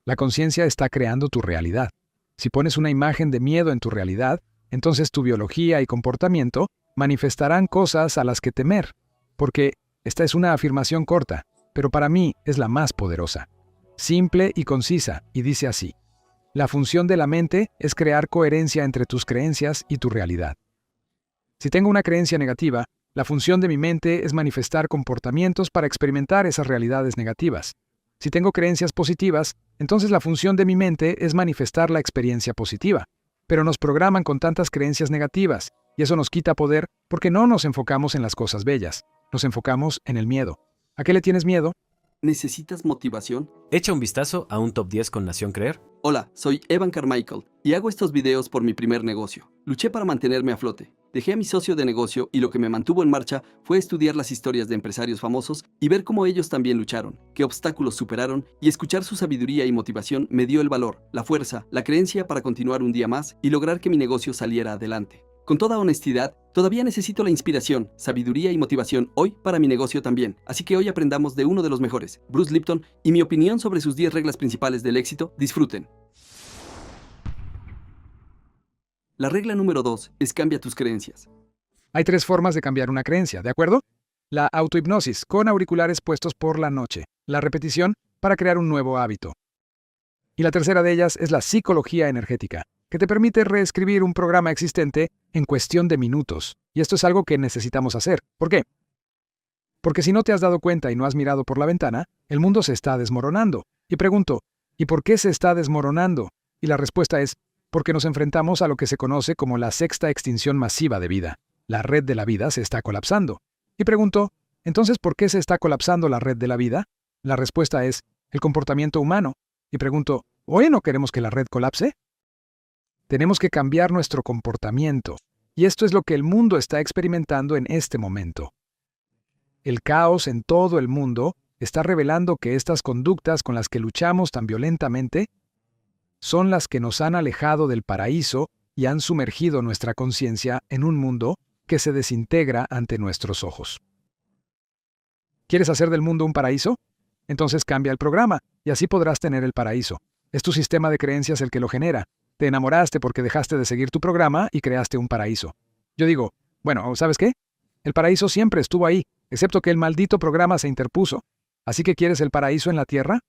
La conciencia está creando tu realidad. Si pones una imagen de miedo en tu realidad, entonces tu biología y comportamiento manifestarán cosas a las que temer, porque esta es una afirmación corta, pero para mí es la más poderosa. Simple y concisa, y dice así: la función de la mente es crear coherencia entre tus creencias y tu realidad. Si tengo una creencia negativa, la función de mi mente es manifestar comportamientos para experimentar esas realidades negativas. Si tengo creencias positivas, entonces la función de mi mente es manifestar la experiencia positiva. Pero nos programan con tantas creencias negativas, y eso nos quita poder porque no nos enfocamos en las cosas bellas, nos enfocamos en el miedo. ¿A qué le tienes miedo? ¿Necesitas motivación? Echa un vistazo a un top 10 con Nación Creer. Hola, soy Evan Carmichael y hago estos videos por mi primer negocio. Luché para mantenerme a flote. Dejé a mi socio de negocio y lo que me mantuvo en marcha fue estudiar las historias de empresarios famosos y ver cómo ellos también lucharon, qué obstáculos superaron, y escuchar su sabiduría y motivación me dio el valor, la fuerza, la creencia para continuar un día más y lograr que mi negocio saliera adelante. Con toda honestidad, todavía necesito la inspiración, sabiduría y motivación hoy para mi negocio también. Así que hoy aprendamos de uno de los mejores, Bruce Lipton, y mi opinión sobre sus 10 reglas principales del éxito. Disfruten. La regla número 2 es cambia tus creencias. Hay 3 formas de cambiar una creencia, ¿de acuerdo? La autohipnosis, con auriculares puestos por la noche. La repetición, para crear un nuevo hábito. Y la tercera de ellas es la psicología energética, que te permite reescribir un programa existente en cuestión de minutos. Y esto es algo que necesitamos hacer. ¿Por qué? Porque si no te has dado cuenta y no has mirado por la ventana, el mundo se está desmoronando. Y pregunto, ¿y por qué se está desmoronando? Y la respuesta es, porque nos enfrentamos a lo que se conoce como la sexta extinción masiva de vida. La red de la vida se está colapsando. Y pregunto, ¿entonces por qué se está colapsando la red de la vida? La respuesta es, el comportamiento humano. Y pregunto, ¿hoy no queremos que la red colapse? Tenemos que cambiar nuestro comportamiento. Y esto es lo que el mundo está experimentando en este momento. El caos en todo el mundo está revelando que estas conductas con las que luchamos tan violentamente son las que nos han alejado del paraíso y han sumergido nuestra conciencia en un mundo que se desintegra ante nuestros ojos. ¿Quieres hacer del mundo un paraíso? Entonces cambia el programa y así podrás tener el paraíso. Es tu sistema de creencias el que lo genera. Te enamoraste porque dejaste de seguir tu programa y creaste un paraíso. Yo digo, bueno, ¿sabes qué? El paraíso siempre estuvo ahí, excepto que el maldito programa se interpuso. ¿Así que quieres el paraíso en la tierra?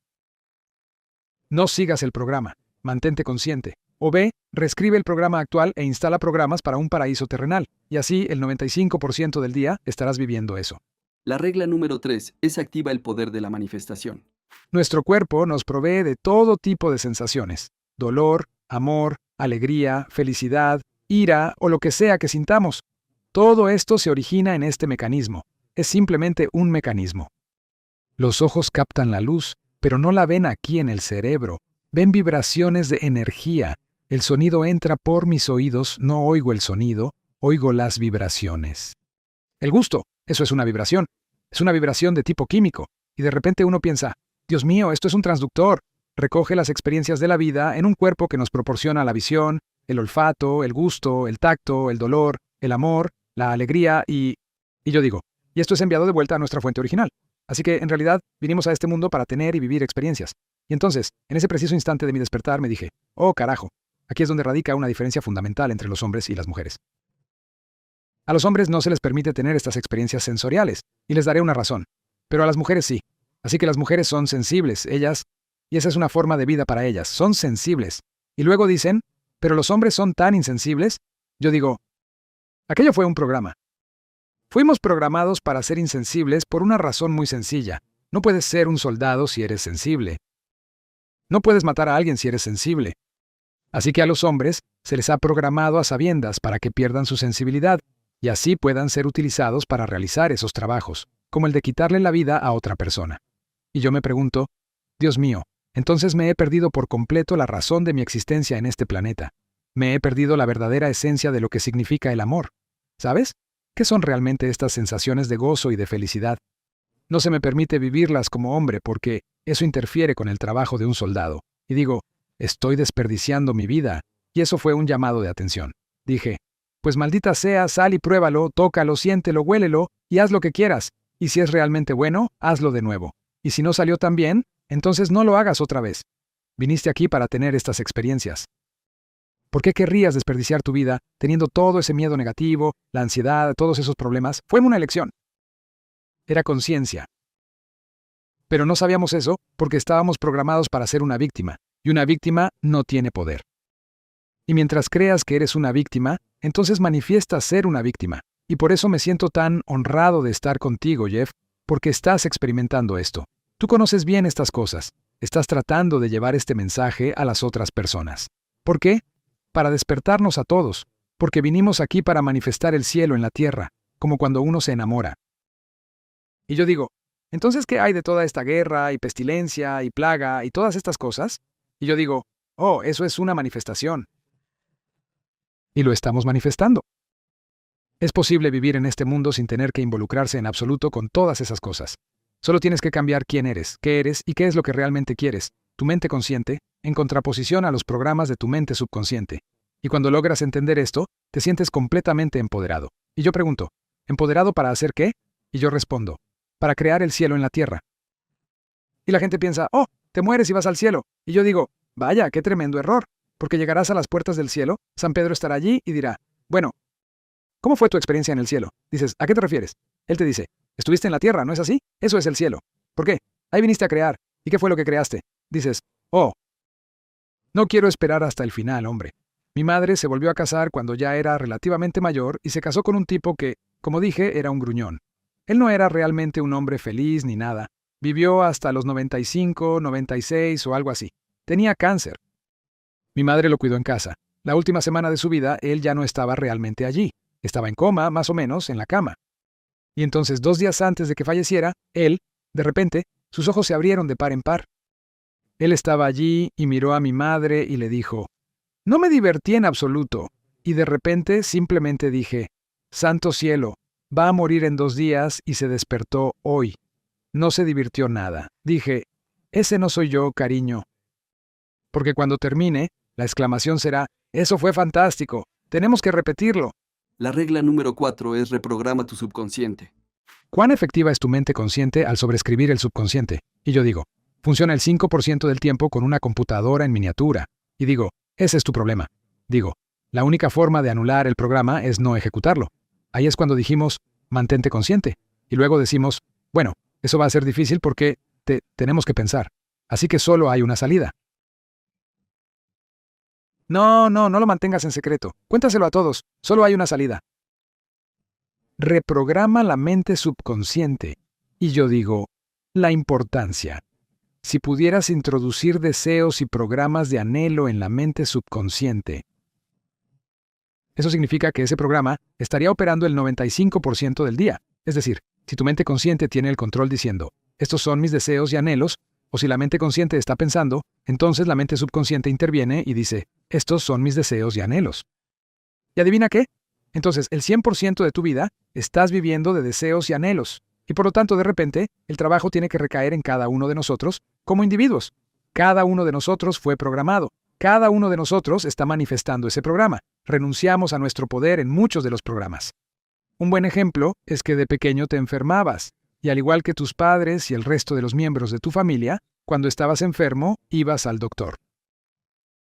No sigas el programa. Mantente consciente. O ve, reescribe el programa actual e instala programas para un paraíso terrenal. Y así el 95% del día estarás viviendo eso. La regla número 3 es activa el poder de la manifestación. Nuestro cuerpo nos provee de todo tipo de sensaciones. Dolor, amor, alegría, felicidad, ira o lo que sea que sintamos. Todo esto se origina en este mecanismo. Es simplemente un mecanismo. Los ojos captan la luz, pero no la ven aquí en el cerebro. Ven vibraciones de energía. El sonido entra por mis oídos, no oigo el sonido, oigo las vibraciones. El gusto, eso es una vibración. Es una vibración de tipo químico. Y de repente uno piensa, Dios mío, esto es un transductor. Recoge las experiencias de la vida en un cuerpo que nos proporciona la visión, el olfato, el gusto, el tacto, el dolor, el amor, la alegría y yo digo, y esto es enviado de vuelta a nuestra fuente original. Así que en realidad vinimos a este mundo para tener y vivir experiencias. Y entonces, en ese preciso instante de mi despertar me dije, oh carajo, aquí es donde radica una diferencia fundamental entre los hombres y las mujeres. A los hombres no se les permite tener estas experiencias sensoriales, y les daré una razón. Pero a las mujeres sí. Así que las mujeres son sensibles, ellas, y esa es una forma de vida para ellas, son sensibles. Y luego dicen, pero los hombres son tan insensibles. Yo digo, aquello fue un programa. Fuimos programados para ser insensibles por una razón muy sencilla. No puedes ser un soldado si eres sensible. No puedes matar a alguien si eres sensible. Así que a los hombres se les ha programado a sabiendas para que pierdan su sensibilidad y así puedan ser utilizados para realizar esos trabajos, como el de quitarle la vida a otra persona. Y yo me pregunto, Dios mío, entonces me he perdido por completo la razón de mi existencia en este planeta. Me he perdido la verdadera esencia de lo que significa el amor. ¿Sabes? ¿Qué son realmente estas sensaciones de gozo y de felicidad? No se me permite vivirlas como hombre porque eso interfiere con el trabajo de un soldado. Y digo, estoy desperdiciando mi vida. Y eso fue un llamado de atención. Dije, pues maldita sea, sal y pruébalo, tócalo, siéntelo, huélelo y haz lo que quieras. Y si es realmente bueno, hazlo de nuevo. Y si no salió tan bien, entonces no lo hagas otra vez. Viniste aquí para tener estas experiencias. ¿Por qué querrías desperdiciar tu vida teniendo todo ese miedo negativo, la ansiedad, todos esos problemas? Fue una elección. Era conciencia. Pero no sabíamos eso porque estábamos programados para ser una víctima, y una víctima no tiene poder. Y mientras creas que eres una víctima, entonces manifiestas ser una víctima. Y por eso me siento tan honrado de estar contigo, Jeff, porque estás experimentando esto. Tú conoces bien estas cosas. Estás tratando de llevar este mensaje a las otras personas. ¿Por qué? Para despertarnos a todos, porque vinimos aquí para manifestar el cielo en la tierra, como cuando uno se enamora. Y yo digo, ¿entonces qué hay de toda esta guerra y pestilencia y plaga y todas estas cosas? Y yo digo, oh, eso es una manifestación. Y lo estamos manifestando. Es posible vivir en este mundo sin tener que involucrarse en absoluto con todas esas cosas. Solo tienes que cambiar quién eres, qué eres y qué es lo que realmente quieres, tu mente consciente, en contraposición a los programas de tu mente subconsciente. Y cuando logras entender esto, te sientes completamente empoderado. Y yo pregunto, ¿empoderado para hacer qué? Y yo respondo, para crear el cielo en la tierra. Y la gente piensa, oh, te mueres y vas al cielo. Y yo digo, vaya, qué tremendo error, porque llegarás a las puertas del cielo, San Pedro estará allí y dirá, bueno, ¿cómo fue tu experiencia en el cielo? Dices, ¿a qué te refieres? Él te dice, estuviste en la tierra, ¿no es así? Eso es el cielo. ¿Por qué? Ahí viniste a crear. ¿Y qué fue lo que creaste? Dices, oh, no quiero esperar hasta el final, hombre. Mi madre se volvió a casar cuando ya era relativamente mayor y se casó con un tipo que, como dije, era un gruñón. Él no era realmente un hombre feliz ni nada. Vivió hasta los 95, 96 o algo así. Tenía cáncer. Mi madre lo cuidó en casa. La última semana de su vida, él ya no estaba realmente allí. Estaba en coma, más o menos, en la cama. Y entonces, 2 días antes de que falleciera, él, de repente, sus ojos se abrieron de par en par. Él estaba allí y miró a mi madre y le dijo, no me divertí en absoluto. Y de repente simplemente dije, santo cielo, va a morir en 2 días y se despertó hoy. No se divirtió nada. Dije, ese no soy yo, cariño. Porque cuando termine, la exclamación será, eso fue fantástico, tenemos que repetirlo. La regla número 4 es reprograma tu subconsciente. ¿Cuán efectiva es tu mente consciente al sobreescribir el subconsciente? Y yo digo, funciona el 5% del tiempo con una computadora en miniatura. Y digo, ese es tu problema. Digo, la única forma de anular el programa es no ejecutarlo. Ahí es cuando dijimos, mantente consciente. Y luego decimos, bueno, eso va a ser difícil porque tenemos que pensar. Así que solo hay una salida. No lo mantengas en secreto. Cuéntaselo a todos. Solo hay una salida. Reprograma la mente subconsciente. Y yo digo, la importancia. Si pudieras introducir deseos y programas de anhelo en la mente subconsciente, eso significa que ese programa estaría operando el 95% del día. Es decir, si tu mente consciente tiene el control diciendo, estos son mis deseos y anhelos, o si la mente consciente está pensando, entonces la mente subconsciente interviene y dice, estos son mis deseos y anhelos. ¿Y adivina qué? Entonces, el 100% de tu vida estás viviendo de deseos y anhelos. Y por lo tanto, de repente, el trabajo tiene que recaer en cada uno de nosotros como individuos. Cada uno de nosotros fue programado. Cada uno de nosotros está manifestando ese programa. Renunciamos a nuestro poder en muchos de los programas. Un buen ejemplo es que de pequeño te enfermabas. Y al igual que tus padres y el resto de los miembros de tu familia, cuando estabas enfermo, ibas al doctor.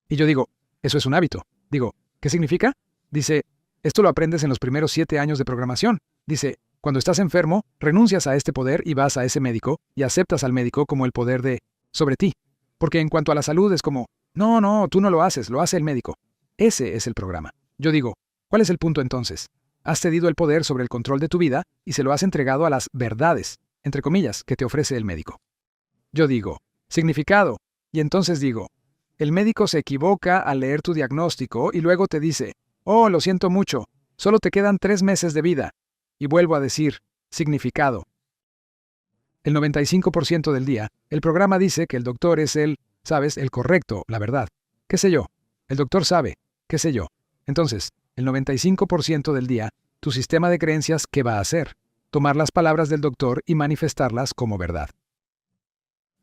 Y yo digo, eso es un hábito. Digo, ¿qué significa? Dice, esto lo aprendes en los primeros 7 años de programación. Dice, cuando estás enfermo, renuncias a este poder y vas a ese médico y aceptas al médico como el poder sobre ti. Porque en cuanto a la salud es como, no, tú no lo haces, lo hace el médico. Ese es el programa. Yo digo, ¿cuál es el punto entonces? Has cedido el poder sobre el control de tu vida y se lo has entregado a las verdades, entre comillas, que te ofrece el médico. Yo digo, significado, y entonces digo, el médico se equivoca al leer tu diagnóstico y luego te dice, oh, lo siento mucho, solo te quedan 3 meses de vida. Y vuelvo a decir, significado. El 95% del día, el programa dice que el doctor es el correcto, la verdad. ¿Qué sé yo? El doctor sabe, qué sé yo. Entonces, el 95% del día, tu sistema de creencias, ¿qué va a hacer? Tomar las palabras del doctor y manifestarlas como verdad.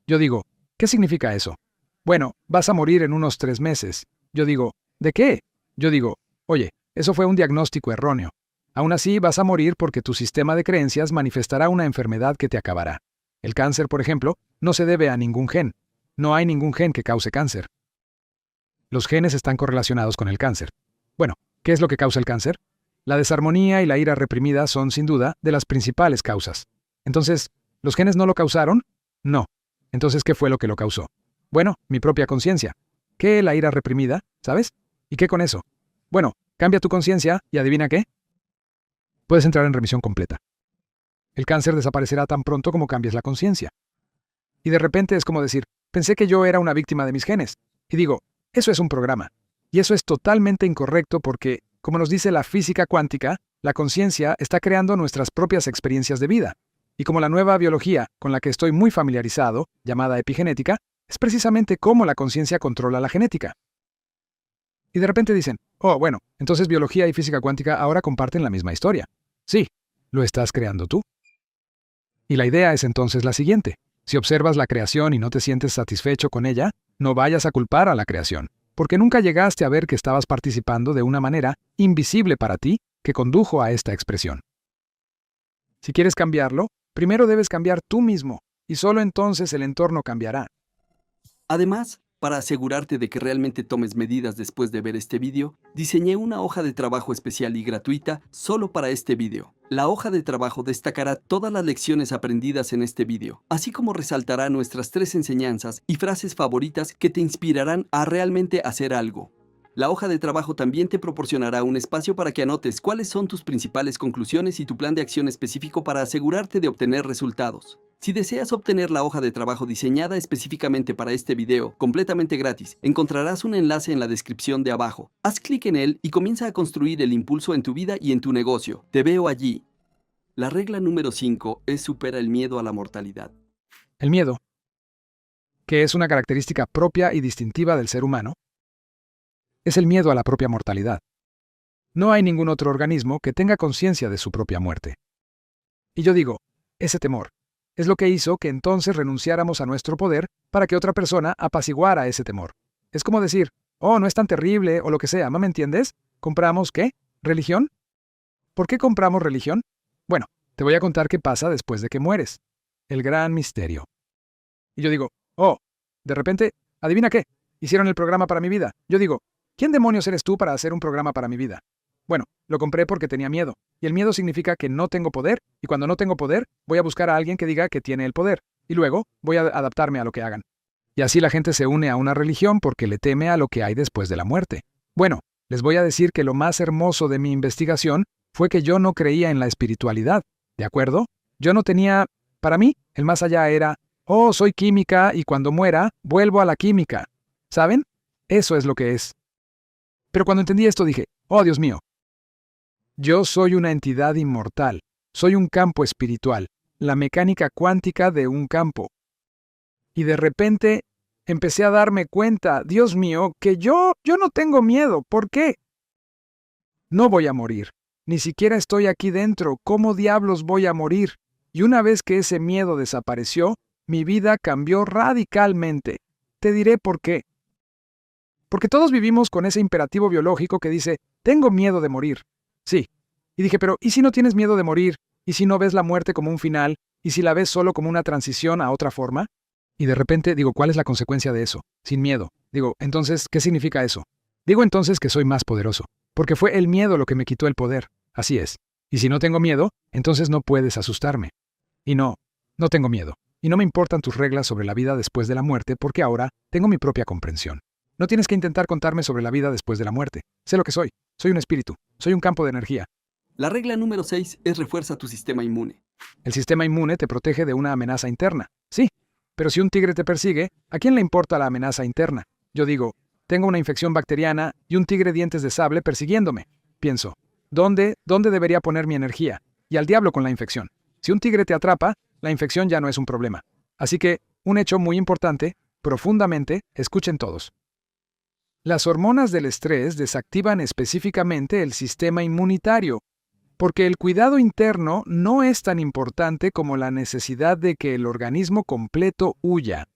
Yo digo, ¿qué significa eso? Bueno, vas a morir en unos 3 meses. Yo digo, ¿de qué? Yo digo, oye, eso fue un diagnóstico erróneo. Aún así, vas a morir porque tu sistema de creencias manifestará una enfermedad que te acabará. El cáncer, por ejemplo, no se debe a ningún gen. No hay ningún gen que cause cáncer. Los genes están correlacionados con el cáncer. Bueno, ¿qué es lo que causa el cáncer? La desarmonía y la ira reprimida son, sin duda, de las principales causas. Entonces, ¿los genes no lo causaron? No. Entonces, ¿qué fue lo que lo causó? Bueno, mi propia conciencia. ¿Qué la ira reprimida? ¿Sabes? ¿Y qué con eso? Bueno, cambia tu conciencia y adivina qué. Puedes entrar en remisión completa. El cáncer desaparecerá tan pronto como cambies la conciencia. Y de repente es como decir, pensé que yo era una víctima de mis genes. Y digo, eso es un programa. Y eso es totalmente incorrecto porque, como nos dice la física cuántica, la conciencia está creando nuestras propias experiencias de vida. Y como la nueva biología, con la que estoy muy familiarizado, llamada epigenética, es precisamente cómo la conciencia controla la genética. Y de repente dicen, oh, bueno, entonces biología y física cuántica ahora comparten la misma historia. Sí, lo estás creando tú. Y la idea es entonces la siguiente. Si observas la creación y no te sientes satisfecho con ella, no vayas a culpar a la creación, porque nunca llegaste a ver que estabas participando de una manera invisible para ti que condujo a esta expresión. Si quieres cambiarlo, primero debes cambiar tú mismo, y solo entonces el entorno cambiará. Además, para asegurarte de que realmente tomes medidas después de ver este vídeo, diseñé una hoja de trabajo especial y gratuita solo para este vídeo. La hoja de trabajo destacará todas las lecciones aprendidas en este vídeo, así como resaltará nuestras 3 enseñanzas y frases favoritas que te inspirarán a realmente hacer algo. La hoja de trabajo también te proporcionará un espacio para que anotes cuáles son tus principales conclusiones y tu plan de acción específico para asegurarte de obtener resultados. Si deseas obtener la hoja de trabajo diseñada específicamente para este video, completamente gratis, encontrarás un enlace en la descripción de abajo. Haz clic en él y comienza a construir el impulso en tu vida y en tu negocio. Te veo allí. La regla número 5 es supera el miedo a la mortalidad. El miedo, que es una característica propia y distintiva del ser humano, es el miedo a la propia mortalidad. No hay ningún otro organismo que tenga conciencia de su propia muerte. Y yo digo, ese temor es lo que hizo que entonces renunciáramos a nuestro poder para que otra persona apaciguara ese temor. Es como decir, oh, no es tan terrible o lo que sea, ¿me entiendes? ¿Compramos qué? ¿Religión? ¿Por qué compramos religión? Bueno, te voy a contar qué pasa después de que mueres. El gran misterio. Y yo digo, oh, de repente, ¿adivina qué? Hicieron el programa para mi vida. Yo digo, ¿quién demonios eres tú para hacer un programa para mi vida? Bueno, lo compré porque tenía miedo. Y el miedo significa que no tengo poder, y cuando no tengo poder, voy a buscar a alguien que diga que tiene el poder. Y luego, voy a adaptarme a lo que hagan. Y así la gente se une a una religión porque le teme a lo que hay después de la muerte. Bueno, les voy a decir que lo más hermoso de mi investigación fue que yo no creía en la espiritualidad, ¿de acuerdo? Yo no tenía... Para mí, el más allá era, oh, soy química y cuando muera, vuelvo a la química. ¿Saben? Eso es lo que es. Pero cuando entendí esto dije, oh, Dios mío. Yo soy una entidad inmortal. Soy un campo espiritual, la mecánica cuántica de un campo. Y de repente empecé a darme cuenta, Dios mío, que yo no tengo miedo. ¿Por qué? No voy a morir. Ni siquiera estoy aquí dentro. ¿Cómo diablos voy a morir? Y una vez que ese miedo desapareció, mi vida cambió radicalmente. Te diré por qué. Porque todos vivimos con ese imperativo biológico que dice, tengo miedo de morir. Sí. Y dije, pero ¿y si no tienes miedo de morir? ¿Y si no ves la muerte como un final? ¿Y si la ves solo como una transición a otra forma? Y de repente digo, ¿cuál es la consecuencia de eso? Sin miedo. Digo, entonces, ¿qué significa eso? Digo entonces que soy más poderoso. Porque fue el miedo lo que me quitó el poder. Así es. Y si no tengo miedo, entonces no puedes asustarme. Y no tengo miedo. Y no me importan tus reglas sobre la vida después de la muerte porque ahora tengo mi propia comprensión. No tienes que intentar contarme sobre la vida después de la muerte. Sé lo que soy. Soy un espíritu. Soy un campo de energía. La regla número 6 es refuerza tu sistema inmune. El sistema inmune te protege de una amenaza interna. Sí, pero si un tigre te persigue, ¿a quién le importa la amenaza interna? Yo digo, tengo una infección bacteriana y un tigre dientes de sable persiguiéndome. Pienso, ¿dónde debería poner mi energía? Y al diablo con la infección. Si un tigre te atrapa, la infección ya no es un problema. Así que, un hecho muy importante, profundamente, escuchen todos. Las hormonas del estrés desactivan específicamente el sistema inmunitario, porque el cuidado interno no es tan importante como la necesidad de que el organismo completo huya.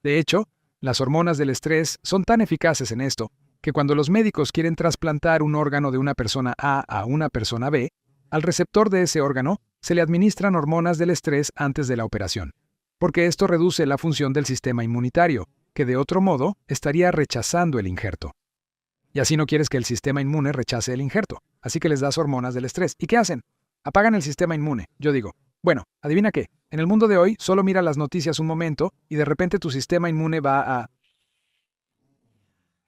De hecho, las hormonas del estrés son tan eficaces en esto, que cuando los médicos quieren trasplantar un órgano de una persona A a una persona B, al receptor de ese órgano se le administran hormonas del estrés antes de la operación. porque esto reduce la función del sistema inmunitario, que de otro modo estaría rechazando el injerto. Y así no quieres que el sistema inmune rechace el injerto, así que les das hormonas del estrés. ¿Y qué hacen? Apagan el sistema inmune. Yo digo, bueno, adivina qué, en el mundo de hoy solo mira las noticias un momento y de repente tu sistema inmune va a...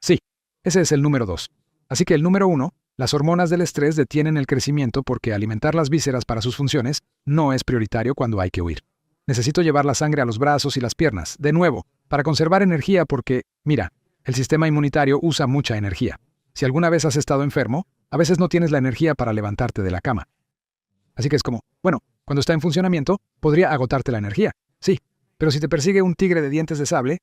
Sí, ese es el número 2. Así que el número 1, las hormonas del estrés detienen el crecimiento porque alimentar las vísceras para sus funciones no es prioritario cuando hay que huir. Necesito llevar la sangre a los brazos y las piernas, de nuevo, para conservar energía porque, mira, el sistema inmunitario usa mucha energía. Si alguna vez has estado enfermo, a veces no tienes la energía para levantarte de la cama. Así que es como, bueno, cuando está en funcionamiento, podría agotarte la energía, sí, pero si te persigue un tigre de dientes de sable,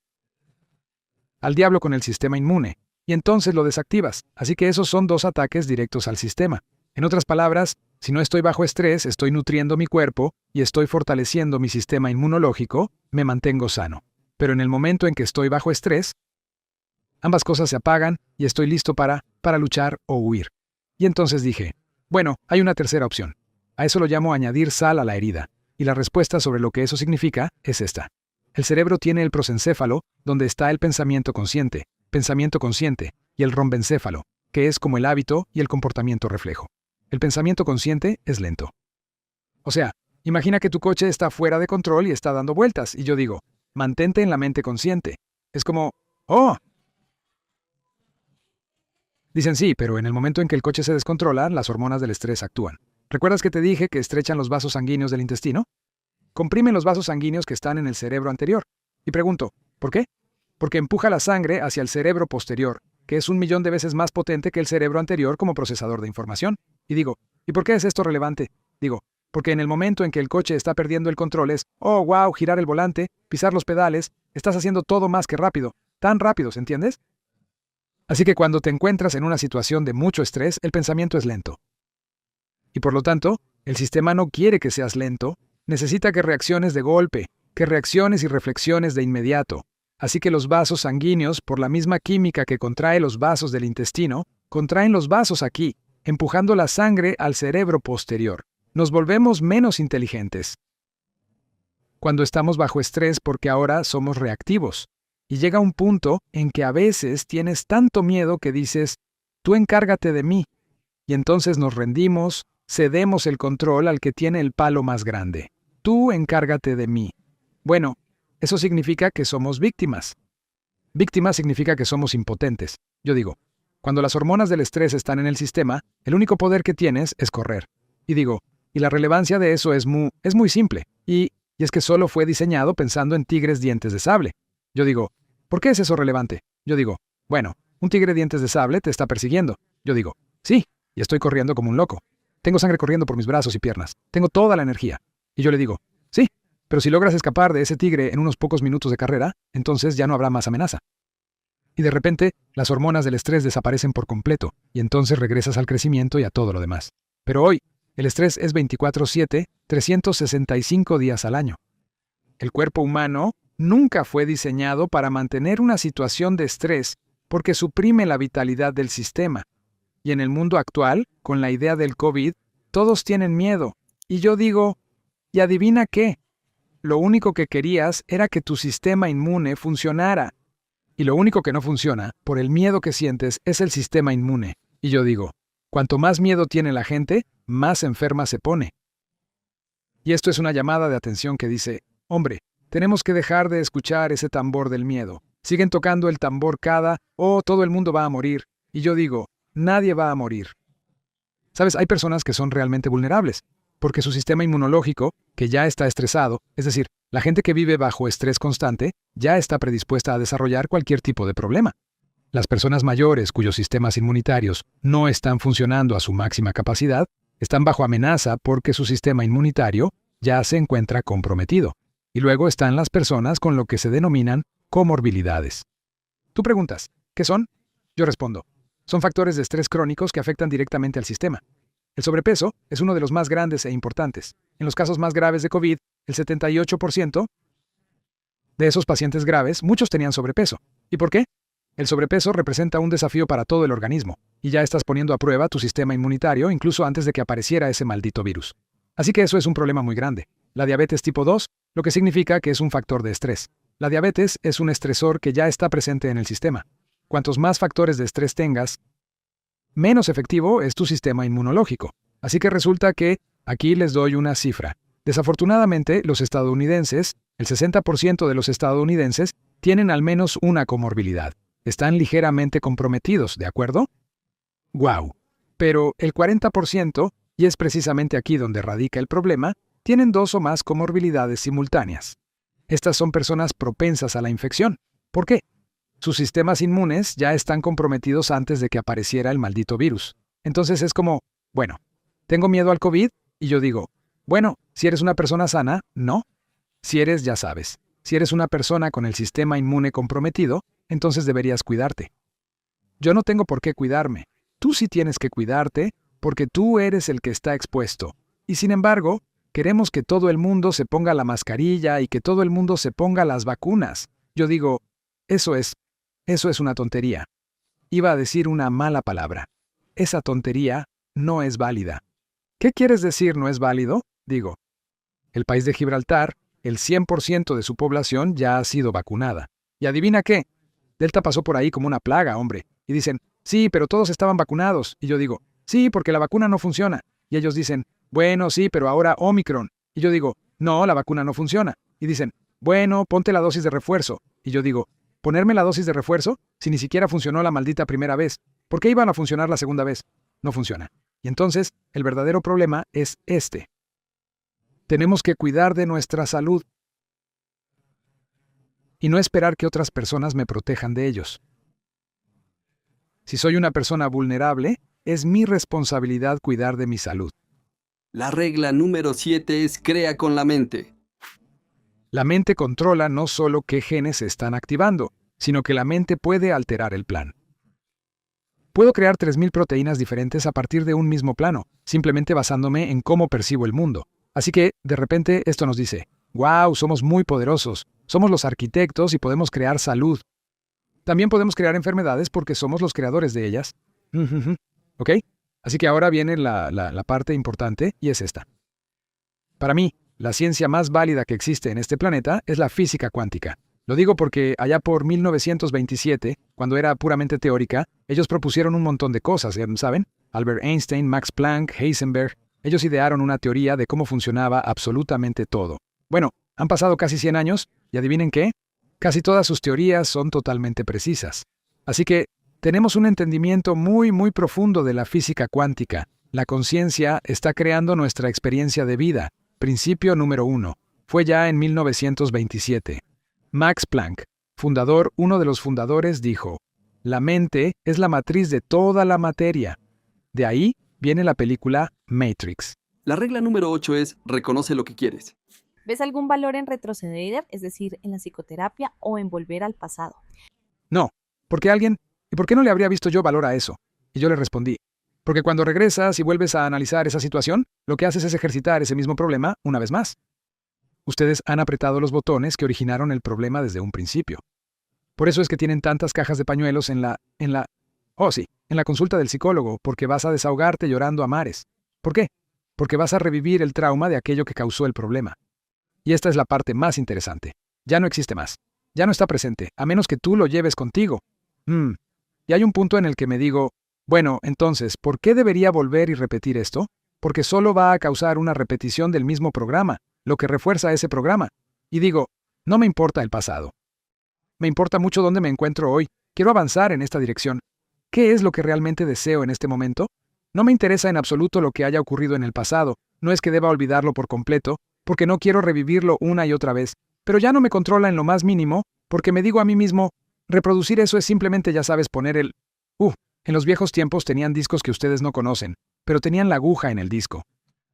al diablo con el sistema inmune, y entonces lo desactivas. Así que esos son 2 ataques directos al sistema. En otras palabras, si no estoy bajo estrés, estoy nutriendo mi cuerpo y estoy fortaleciendo mi sistema inmunológico, me mantengo sano. Pero en el momento en que estoy bajo estrés, ambas cosas se apagan y estoy listo para luchar o huir. Y entonces dije, bueno, hay una tercera opción. A eso lo llamo añadir sal a la herida. Y la respuesta sobre lo que eso significa es esta. El cerebro tiene el prosencéfalo, donde está el pensamiento consciente, y el rombencéfalo, que es como el hábito y el comportamiento reflejo. El pensamiento consciente es lento. O sea, imagina que tu coche está fuera de control y está dando vueltas, y yo digo, mantente en la mente consciente. Es como, ¡oh! Dicen sí, pero en el momento en que el coche se descontrola, las hormonas del estrés actúan. ¿Recuerdas que te dije que estrechan los vasos sanguíneos del intestino? Comprimen los vasos sanguíneos que están en el cerebro anterior. Y pregunto, ¿por qué? Porque empuja la sangre hacia el cerebro posterior, que es 1.000.000 de veces más potente que el cerebro anterior como procesador de información. Y digo, ¿y por qué es esto relevante? Digo, porque en el momento en que el coche está perdiendo el control es, oh, wow, girar el volante, pisar los pedales, estás haciendo todo más que rápido, tan rápido, ¿se entiendes? Así que cuando te encuentras en una situación de mucho estrés, el pensamiento es lento. Y por lo tanto, el sistema no quiere que seas lento, necesita que reacciones de golpe, que reacciones y reflexiones de inmediato. Así que los vasos sanguíneos, por la misma química que contrae los vasos del intestino, contraen los vasos aquí, empujando la sangre al cerebro posterior. Nos volvemos menos inteligentes cuando estamos bajo estrés porque ahora somos reactivos. Y llega un punto en que a veces tienes tanto miedo que dices, tú encárgate de mí. Y entonces nos rendimos, cedemos el control al que tiene el palo más grande. Tú encárgate de mí. Bueno, eso significa que somos víctimas. Víctimas significa que somos impotentes. Yo digo, cuando las hormonas del estrés están en el sistema, el único poder que tienes es correr. Y digo, y la relevancia de eso es muy simple. Y es que solo fue diseñado pensando en tigres dientes de sable. Yo digo, ¿por qué es eso relevante? Yo digo, bueno, un tigre dientes de sable te está persiguiendo. Yo digo, sí, y estoy corriendo como un loco. Tengo sangre corriendo por mis brazos y piernas. Tengo toda la energía. Y yo le digo, sí, pero si logras escapar de ese tigre en unos pocos minutos de carrera, entonces ya no habrá más amenaza. Y de repente, las hormonas del estrés desaparecen por completo, y entonces regresas al crecimiento y a todo lo demás. Pero hoy, el estrés es 24/7, 365 días al año. El cuerpo humano nunca fue diseñado para mantener una situación de estrés porque suprime la vitalidad del sistema. Y en el mundo actual, con la idea del COVID, todos tienen miedo. Y yo digo, ¿y adivina qué? Lo único que querías era que tu sistema inmune funcionara. Y lo único que no funciona, por el miedo que sientes, es el sistema inmune. Y yo digo, cuanto más miedo tiene la gente, más enferma se pone. Y esto es una llamada de atención que dice, hombre, tenemos que dejar de escuchar ese tambor del miedo. Siguen tocando el tambor todo el mundo va a morir. Y yo digo, nadie va a morir. ¿Sabes? Hay personas que son realmente vulnerables, porque su sistema inmunológico, que ya está estresado, es decir, la gente que vive bajo estrés constante, ya está predispuesta a desarrollar cualquier tipo de problema. Las personas mayores cuyos sistemas inmunitarios no están funcionando a su máxima capacidad, están bajo amenaza porque su sistema inmunitario ya se encuentra comprometido. Y luego están las personas con lo que se denominan comorbilidades. Tú preguntas, ¿qué son? Yo respondo, son factores de estrés crónicos que afectan directamente al sistema. El sobrepeso es uno de los más grandes e importantes. En los casos más graves de COVID, el 78% de esos pacientes graves, muchos tenían sobrepeso. ¿Y por qué? El sobrepeso representa un desafío para todo el organismo, y ya estás poniendo a prueba tu sistema inmunitario incluso antes de que apareciera ese maldito virus. Así que eso es un problema muy grande. La diabetes tipo 2, lo que significa que es un factor de estrés. La diabetes es un estresor que ya está presente en el sistema. Cuantos más factores de estrés tengas, menos efectivo es tu sistema inmunológico. Así que resulta que aquí les doy una cifra. Desafortunadamente, los estadounidenses, el 60% de los estadounidenses, tienen al menos una comorbilidad. Están ligeramente comprometidos, ¿de acuerdo? ¡Guau! Pero el 40%, y es precisamente aquí donde radica el problema, tienen 2 o más comorbilidades simultáneas. Estas son personas propensas a la infección. ¿Por qué? Sus sistemas inmunes ya están comprometidos antes de que apareciera el maldito virus. Entonces es como, bueno, tengo miedo al COVID, y yo digo, bueno, si eres una persona sana, no. Si eres, ya sabes, si eres una persona con el sistema inmune comprometido, entonces deberías cuidarte. Yo no tengo por qué cuidarme. Tú sí tienes que cuidarte, porque tú eres el que está expuesto. Y sin embargo, queremos que todo el mundo se ponga la mascarilla y que todo el mundo se ponga las vacunas. Yo digo, eso es una tontería. Iba a decir una mala palabra. Esa tontería no es válida. ¿Qué quieres decir no es válido? Digo, el país de Gibraltar, el 100% de su población ya ha sido vacunada. ¿Y adivina qué? Delta pasó por ahí como una plaga, hombre. Y dicen, sí, pero todos estaban vacunados. Y yo digo, sí, porque la vacuna no funciona. Y ellos dicen, bueno, sí, pero ahora Omicron. Y yo digo, no, la vacuna no funciona. Y dicen, bueno, ponte la dosis de refuerzo. Y yo digo, ¿ponerme la dosis de refuerzo? Si ni siquiera funcionó la maldita primera vez. ¿Por qué iban a funcionar la segunda vez? No funciona. Y entonces, el verdadero problema es este. Tenemos que cuidar de nuestra salud y no esperar que otras personas me protejan de ellos. Si soy una persona vulnerable, es mi responsabilidad cuidar de mi salud. La regla número 7 es crea con la mente. La mente controla no solo qué genes se están activando, sino que la mente puede alterar el plan. Puedo crear 3000 proteínas diferentes a partir de un mismo plano, simplemente basándome en cómo percibo el mundo. Así que, de repente, esto nos dice, ¡wow! Somos muy poderosos, somos los arquitectos y podemos crear salud. También podemos crear enfermedades porque somos los creadores de ellas. ¿Ok? Así que ahora viene la parte importante y es esta. Para mí, la ciencia más válida que existe en este planeta es la física cuántica. Lo digo porque allá por 1927, cuando era puramente teórica, ellos propusieron un montón de cosas, ¿saben? Albert Einstein, Max Planck, Heisenberg. Ellos idearon una teoría de cómo funcionaba absolutamente todo. Bueno, han pasado casi 100 años, y adivinen qué, casi todas sus teorías son totalmente precisas. Así que tenemos un entendimiento muy, muy profundo de la física cuántica. La conciencia está creando nuestra experiencia de vida. Principio número 1. Fue ya en 1927. Max Planck, uno de los fundadores, dijo, la mente es la matriz de toda la materia. De ahí viene la película Matrix. La regla número 8 es reconoce lo que quieres. ¿Ves algún valor en retroceder, es decir, en la psicoterapia o en volver al pasado? No, porque alguien, ¿y por qué no le habría visto yo valor a eso? Y yo le respondí, porque cuando regresas y vuelves a analizar esa situación, lo que haces es ejercitar ese mismo problema una vez más. Ustedes han apretado los botones que originaron el problema desde un principio. Por eso es que tienen tantas cajas de pañuelos en la consulta del psicólogo, porque vas a desahogarte llorando a mares. ¿Por qué? Porque vas a revivir el trauma de aquello que causó el problema. Y esta es la parte más interesante. Ya no existe más. Ya no está presente, a menos que tú lo lleves contigo. Y hay un punto en el que me digo, bueno, entonces, ¿por qué debería volver y repetir esto? Porque solo va a causar una repetición del mismo programa, lo que refuerza ese programa. Y digo, no me importa el pasado. Me importa mucho dónde me encuentro hoy. Quiero avanzar en esta dirección. ¿Qué es lo que realmente deseo en este momento? No me interesa en absoluto lo que haya ocurrido en el pasado. No es que deba olvidarlo por completo, porque no quiero revivirlo una y otra vez. Pero ya no me controla en lo más mínimo, porque me digo a mí mismo, reproducir eso es simplemente, ya sabes, poner el... en los viejos tiempos tenían discos que ustedes no conocen, pero tenían la aguja en el disco.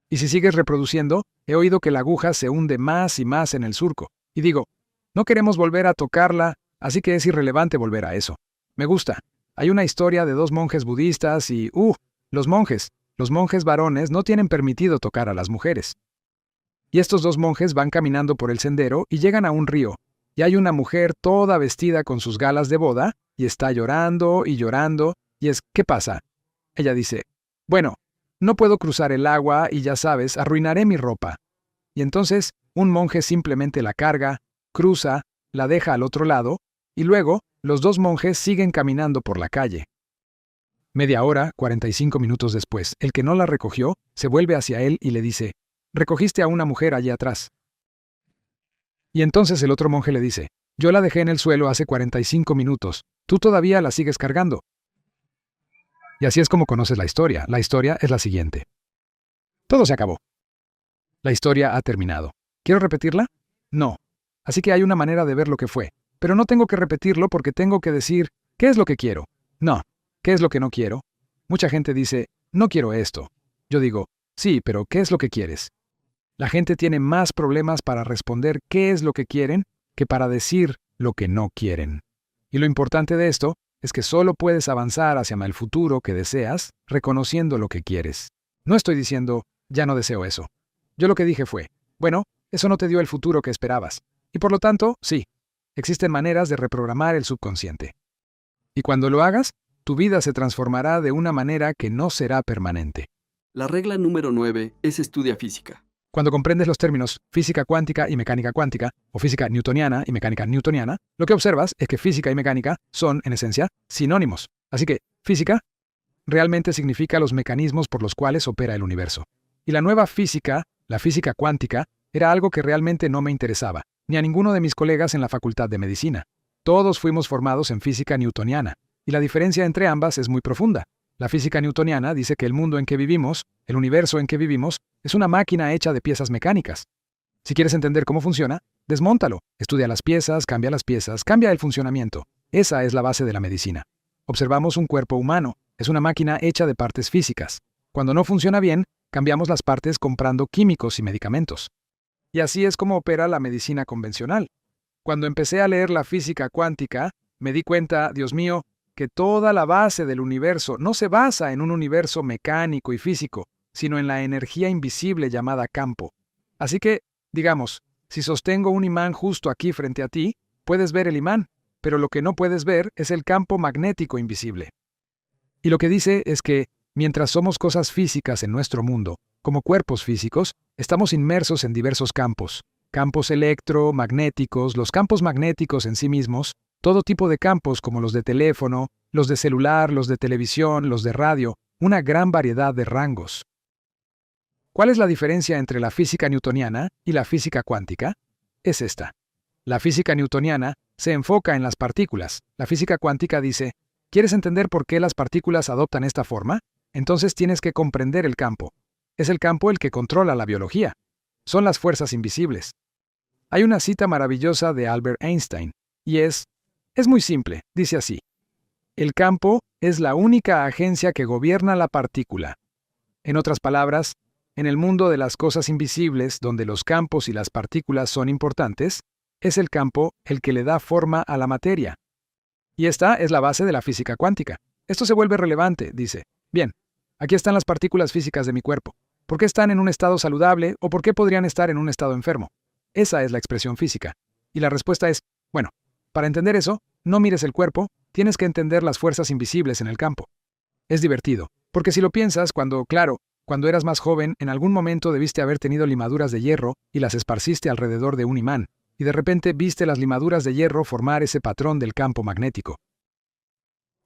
Y si sigues reproduciendo, he oído que la aguja se hunde más y más en el surco. Y digo, no queremos volver a tocarla, así que es irrelevante volver a eso. Me gusta. Hay una historia de 2 monjes budistas y, los monjes varones no tienen permitido tocar a las mujeres. Y estos 2 monjes van caminando por el sendero y llegan a un río. Y hay una mujer toda vestida con sus galas de boda, y está llorando y llorando, y es, ¿qué pasa? Ella dice, bueno, no puedo cruzar el agua y ya sabes, arruinaré mi ropa. Y entonces Un monje simplemente la carga, cruza, la deja al otro lado, y luego los dos monjes siguen caminando por la calle. Media hora, 45 minutos después, el que no la recogió se vuelve hacia él y le dice: «Recogiste a una mujer allí atrás». Y entonces el otro monje le dice: «Yo la dejé en el suelo hace 45 minutos, tú todavía la sigues cargando». Y así es como conoces la historia. La historia es la siguiente. Todo se acabó. La historia ha terminado. ¿Quiero repetirla? No. Así que hay una manera de ver lo que fue. Pero no tengo que repetirlo porque tengo que decir, ¿qué es lo que quiero? No. ¿Qué es lo que no quiero? Mucha gente dice, no quiero esto. Yo digo, sí, pero ¿qué es lo que quieres? La gente tiene más problemas para responder qué es lo que quieren que para decir lo que no quieren. Y lo importante de esto es que solo puedes avanzar hacia el futuro que deseas reconociendo lo que quieres. No estoy diciendo, ya no deseo eso. Yo lo que dije fue, bueno, eso no te dio el futuro que esperabas. Y por lo tanto, sí, existen maneras de reprogramar el subconsciente. Y cuando lo hagas, tu vida se transformará de una manera que no será permanente. La regla número 9 es estudia física. Cuando comprendes los términos física cuántica y mecánica cuántica, o física newtoniana y mecánica newtoniana, lo que observas es que física y mecánica son, en esencia, sinónimos. Así que, física realmente significa los mecanismos por los cuales opera el universo. Y la nueva física, la física cuántica, era algo que realmente no me interesaba, ni a ninguno de mis colegas en la Facultad de Medicina. Todos fuimos formados en física newtoniana, y la diferencia entre ambas es muy profunda. La física newtoniana dice que el mundo en que vivimos, el universo en que vivimos, es una máquina hecha de piezas mecánicas. Si quieres entender cómo funciona, desmóntalo, estudia las piezas, cambia el funcionamiento. Esa es la base de la medicina. Observamos un cuerpo humano, es una máquina hecha de partes físicas. Cuando no funciona bien, cambiamos las partes comprando químicos y medicamentos. Y así es como opera la medicina convencional. Cuando empecé a leer la física cuántica, me di cuenta, Dios mío, que toda la base del universo no se basa en un universo mecánico y físico, sino en la energía invisible llamada campo. Así que, digamos, si sostengo un imán justo aquí frente a ti, puedes ver el imán, pero lo que no puedes ver es el campo magnético invisible. Y lo que dice es que, mientras somos cosas físicas en nuestro mundo, como cuerpos físicos, estamos inmersos en diversos campos. Campos electromagnéticos, los campos magnéticos en sí mismos, todo tipo de campos como los de teléfono, los de celular, los de televisión, los de radio, una gran variedad de rangos. ¿Cuál es la diferencia entre la física newtoniana y la física cuántica? Es esta. La física newtoniana se enfoca en las partículas. La física cuántica dice, ¿quieres entender por qué las partículas adoptan esta forma? Entonces tienes que comprender el campo. Es el campo el que controla la biología. Son las fuerzas invisibles. Hay una cita maravillosa de Albert Einstein, y es muy simple, dice así. El campo es la única agencia que gobierna la partícula. En otras palabras, en el mundo de las cosas invisibles, donde los campos y las partículas son importantes, es el campo el que le da forma a la materia. Y esta es la base de la física cuántica. Esto se vuelve relevante, dice. Bien, aquí están las partículas físicas de mi cuerpo. ¿Por qué están en un estado saludable o por qué podrían estar en un estado enfermo? Esa es la expresión física. Y la respuesta es, bueno, para entender eso, no mires el cuerpo, tienes que entender las fuerzas invisibles en el campo. Es divertido, porque si lo piensas, cuando eras más joven, en algún momento debiste haber tenido limaduras de hierro y las esparciste alrededor de un imán, y de repente viste las limaduras de hierro formar ese patrón del campo magnético.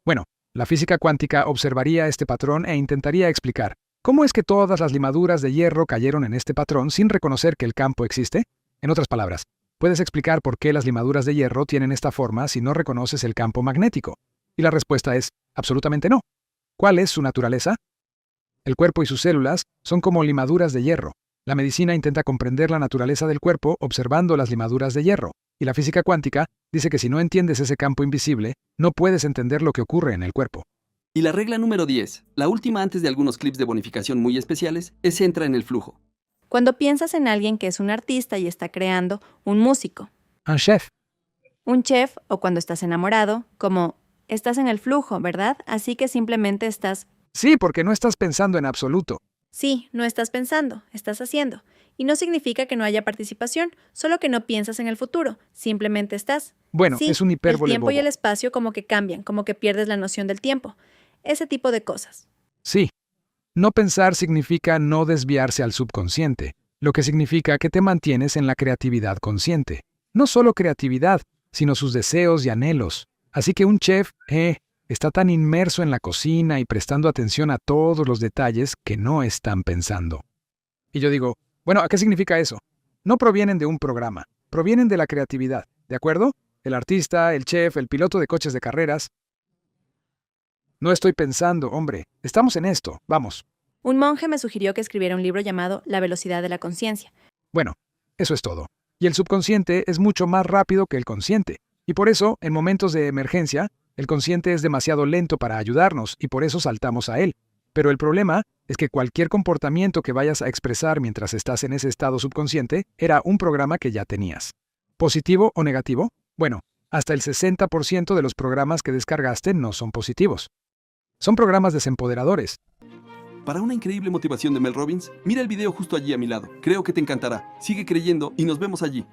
Bueno, la física cuántica observaría este patrón e intentaría explicar, ¿cómo es que todas las limaduras de hierro cayeron en este patrón sin reconocer que el campo existe? En otras palabras, ¿puedes explicar por qué las limaduras de hierro tienen esta forma si no reconoces el campo magnético? Y la respuesta es, absolutamente no. ¿Cuál es su naturaleza? El cuerpo y sus células son como limaduras de hierro. La medicina intenta comprender la naturaleza del cuerpo observando las limaduras de hierro. Y la física cuántica dice que si no entiendes ese campo invisible, no puedes entender lo que ocurre en el cuerpo. Y la regla número 10, la última antes de algunos clips de bonificación muy especiales, es centra en el flujo. Cuando piensas en alguien que es un artista y está creando, un músico, Un chef. un chef o cuando estás enamorado, como estás en el flujo, ¿verdad? Así que simplemente estás... Sí, porque no estás pensando en absoluto. Sí, no estás pensando, estás haciendo. Y no significa que no haya participación, solo que no piensas en el futuro, simplemente estás. Bueno, Sí, es un hipérbole el tiempo y bobo. el espacio como que cambian, como que pierdes la noción del tiempo. Ese tipo de cosas. Sí. No pensar significa no desviarse al subconsciente. lo que significa que te mantienes en la creatividad consciente. No solo creatividad, sino sus deseos y anhelos. Así que un chef, está tan inmerso en la cocina y prestando atención a todos los detalles que no están pensando. Y yo digo, bueno, ¿qué significa eso? No provienen de un programa, provienen de la creatividad, ¿de acuerdo? El artista, el chef, el piloto de coches de carreras. No estoy pensando, hombre, estamos en esto, vamos. Un monje me sugirió que escribiera un libro llamado La velocidad de la conciencia. Bueno, eso es todo. Y el subconsciente es mucho más rápido que el consciente. Y por eso, en momentos de emergencia, el consciente es demasiado lento para ayudarnos y por eso saltamos a él. Pero el problema es que cualquier comportamiento que vayas a expresar mientras estás en ese estado subconsciente era un programa que ya tenías. ¿Positivo o negativo? Bueno, hasta el 60% de los programas que descargaste no son positivos. Son programas desempoderadores. Para una increíble motivación de Mel Robbins, mira el video justo allí a mi lado. Creo que te encantará. Sigue creyendo y nos vemos allí.